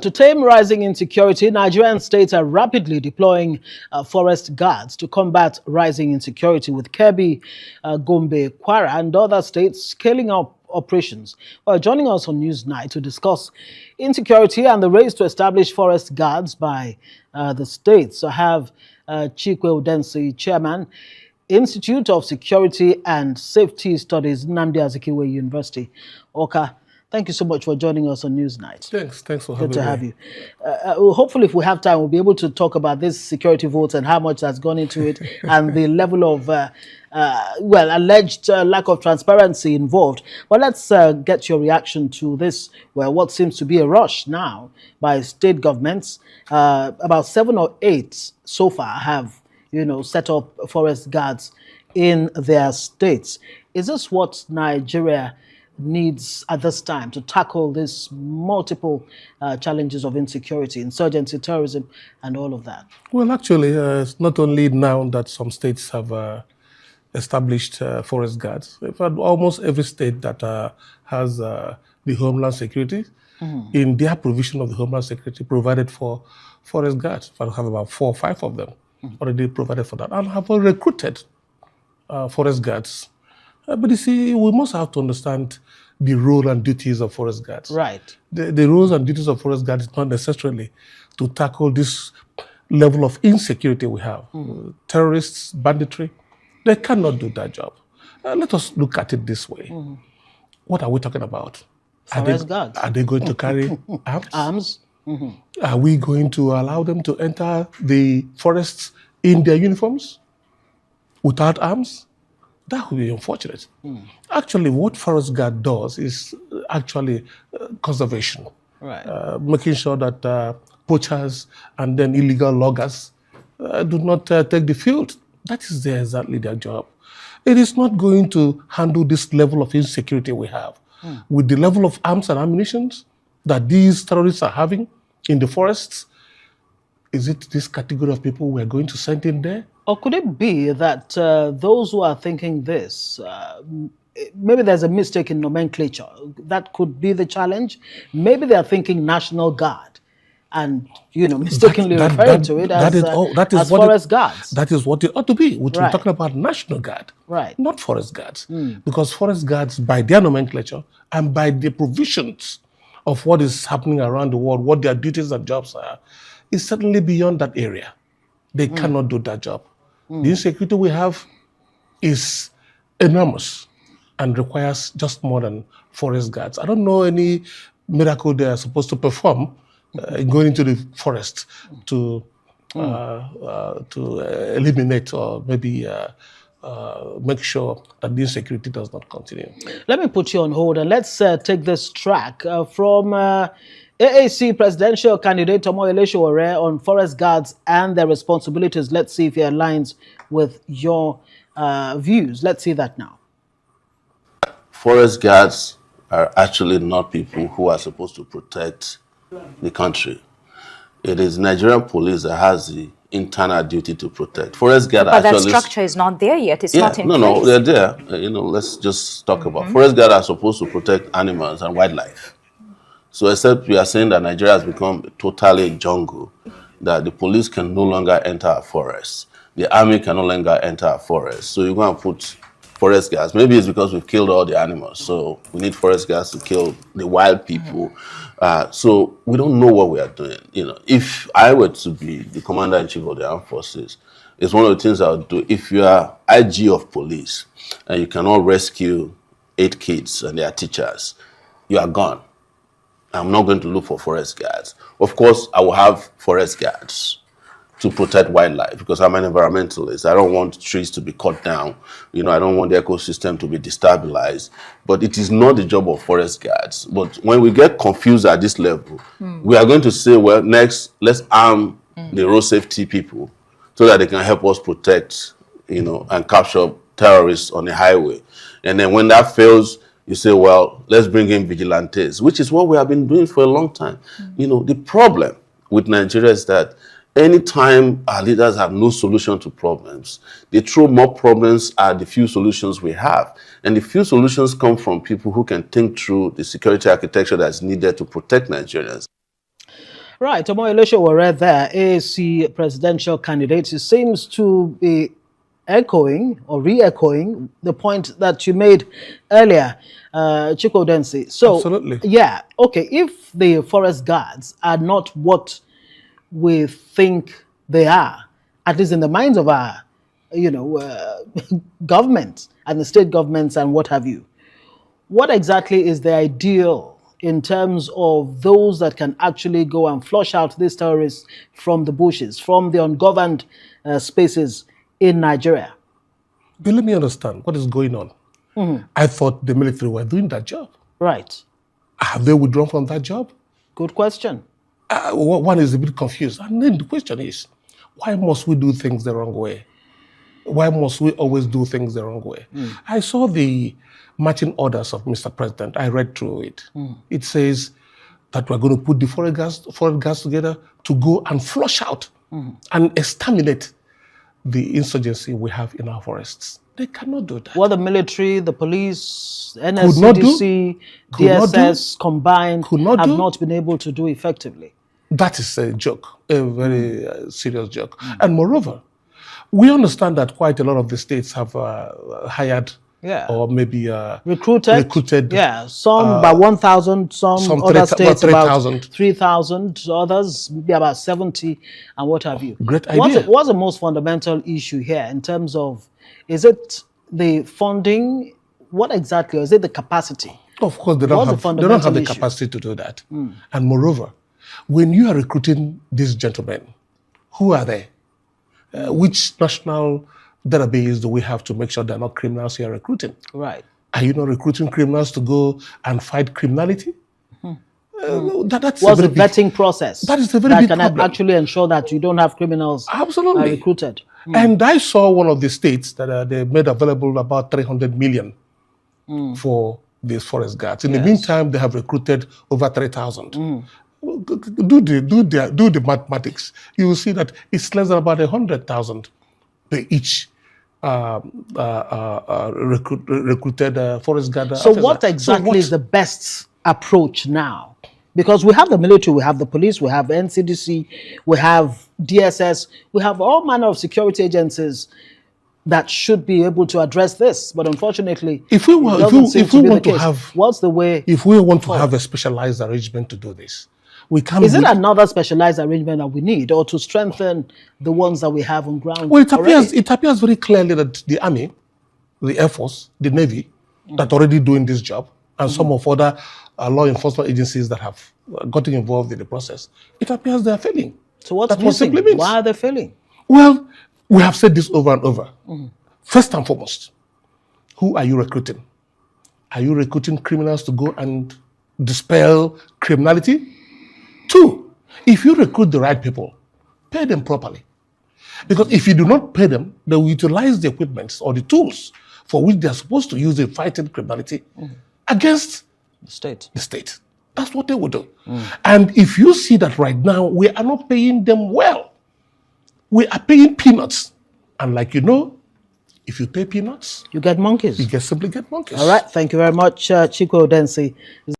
To tame rising insecurity, Nigerian states are rapidly deploying forest guards to combat rising insecurity, with Kebbi, Gombe, Kwara, and other states scaling up operations. Well, joining us on Newsnight to discuss insecurity and the race to establish forest guards by the states, I have Chikwe Udensi, Chairman, Institute of Security and Safety Studies, Nnamdi Azikiwe University. Oka, thank you so much for joining us on Newsnight. Thanks for having me. Good to have you. Hopefully, if we have time, we'll be able to talk about this security vote and how much has gone into it and the level of, alleged lack of transparency involved. But let's get your reaction to this, what seems to be a rush now by state governments. About 7 or 8 so far have, set up forest guards in their states. Is this what Nigeria needs at this time to tackle these multiple challenges of insecurity, insurgency, terrorism, and all of that? Well, actually, it's not only now that some states have established forest guards. In fact, almost every state that has the Homeland Security, in their provision of the Homeland Security, provided for forest guards. I have about 4 or 5 of them already provided for that, and have recruited forest guards. But you see, we must have to understand the role and duties of forest guards. Right. The roles and duties of forest guards is not necessarily to tackle this level of insecurity we have. Terrorists, banditry, they cannot do that job. Let us look at it this way. What are we talking about? Forest guards. Are they going to carry arms? Arms? Are we going to allow them to enter the forests in their uniforms without arms? That would be unfortunate. Actually, what forest guard does is actually conservation. Right. Making sure that poachers and then illegal loggers do not take the field. That is exactly their job. It is not going to handle this level of insecurity we have. With the level of arms and ammunition that these terrorists are having in the forests, is it this category of people we are going to send in there? Or could it be that those who are thinking this, maybe there's a mistake in nomenclature? That could be the challenge. Maybe they're thinking National Guard and, mistakenly referring to it as forest guards. That is what it ought to be. We're talking about National Guard, not forest guards. Because forest guards, by their nomenclature and by the provisions of what is happening around the world, what their duties and jobs are, is certainly beyond that area. They cannot do that job. The insecurity we have is enormous and requires just more than forest guards. I don't know any miracle they are supposed to perform in going into the forest to eliminate or maybe make sure that the insecurity does not continue. Let me put you on hold and let's take this track from AAC presidential candidate Omoyele Sowore on forest guards and their responsibilities. Let's see if it aligns with your views. Let's see that now. Forest guards are actually not people who are supposed to protect the country. It is Nigerian police that has the internal duty to protect. Forest guards but that structure is not there yet. It's not in place. No, they're there. Let's just talk about forest guards are supposed to protect animals and wildlife. So except we are saying that Nigeria has become totally a jungle, that the police can no longer enter our forests, the army can no longer enter our forests. So you're going to put forest guards. Maybe it's because we've killed all the animals, so we need forest guards to kill the wild people. So we don't know what we are doing. If I were to be the commander-in-chief of the armed forces, it's one of the things I would do. If you are IG of police and you cannot rescue 8 kids and their teachers, you are gone. I'm not going to look for forest guards. Of course, I will have forest guards to protect wildlife because I'm an environmentalist. I don't want trees to be cut down. I don't want the ecosystem to be destabilized. But it is not the job of forest guards. But when we get confused at this level, we are going to say, well, next, let's arm the road safety people so that they can help us protect, and capture terrorists on the highway. And then when that fails, you say, well, let's bring in vigilantes, which is what we have been doing for a long time. The problem with Nigeria is that anytime our leaders have no solution to problems, they throw more problems at the few solutions we have. And the few solutions come from people who can think through the security architecture that's needed to protect Nigerians. Right, Omoyele Sowore there, AAC presidential candidate, he seems to be echoing or re-echoing the point that you made earlier, Chikwe Udensi. So, absolutely. Yeah, okay, if the forest guards are not what we think they are, at least in the minds of our, governments and the state governments and what have you, what exactly is the ideal in terms of those that can actually go and flush out these terrorists from the bushes, from the ungoverned spaces in Nigeria? But let me understand what is going on. Mm-hmm. I thought the military were doing that job. Right. Have they withdrawn from that job? Good question. One is a bit confused. And then the question is, why must we do things the wrong way? Why must we always do things the wrong way? Mm. I saw the marching orders of Mr. President. I read through it. Mm. It says that we're going to put the forest guards together to go and flush out and exterminate the insurgency we have in our forests. They cannot do that. What the military, the police, NSCDC, DSS combined have not been able to do effectively. That is a joke, a very serious joke. Mm. And moreover, we understand that quite a lot of the states have hired or maybe recruited. Yeah, some by 1,000, some other states about 3,000, others maybe about 70 and what have you. Great idea. What's the most fundamental issue here in terms of, is it the funding? What exactly, or is it the capacity? Of course, they don't have the capacity to do that. Mm. And moreover, when you are recruiting these gentlemen, who are they? Which national database do we have to make sure they're not criminals you're recruiting? Right. Are you not recruiting criminals to go and fight criminality? That's what's the vetting process? That is a very big problem. Can actually ensure that you don't have criminals recruited. And I saw one of the states that they made available about 300 million for these forest guards. In the meantime, they have recruited over 3,000. Do the mathematics. You will see that it's less than about 100,000 per each recruited forest guard. So what exactly is the best approach now? Because we have the military, we have the police, we have NCDC, we have DSS, we have all manner of security agencies that should be able to address this. But unfortunately, if we want to have a specialized arrangement to do this, we can't. Is it another specialized arrangement that we need, or to strengthen the ones that we have on ground? Well, it appears very clearly that the Army, the Air Force, the Navy, that are already doing this job, and some of other law enforcement agencies that have gotten involved in the process, it appears they are failing. So what's missing? Why are they failing? Well, we have said this over and over. First and foremost, who are you recruiting? Are you recruiting criminals to go and dispel criminality? Two, if you recruit the right people, pay them properly. Because if you do not pay them, they will utilize the equipment or the tools for which they are supposed to use in fighting criminality against the state. That's what they will do. And if you see that right now, we are not paying them well. We are paying peanuts. And like you know, if you pay peanuts, you get monkeys. You simply get monkeys. All right. Thank you very much, Chikwe Udensi.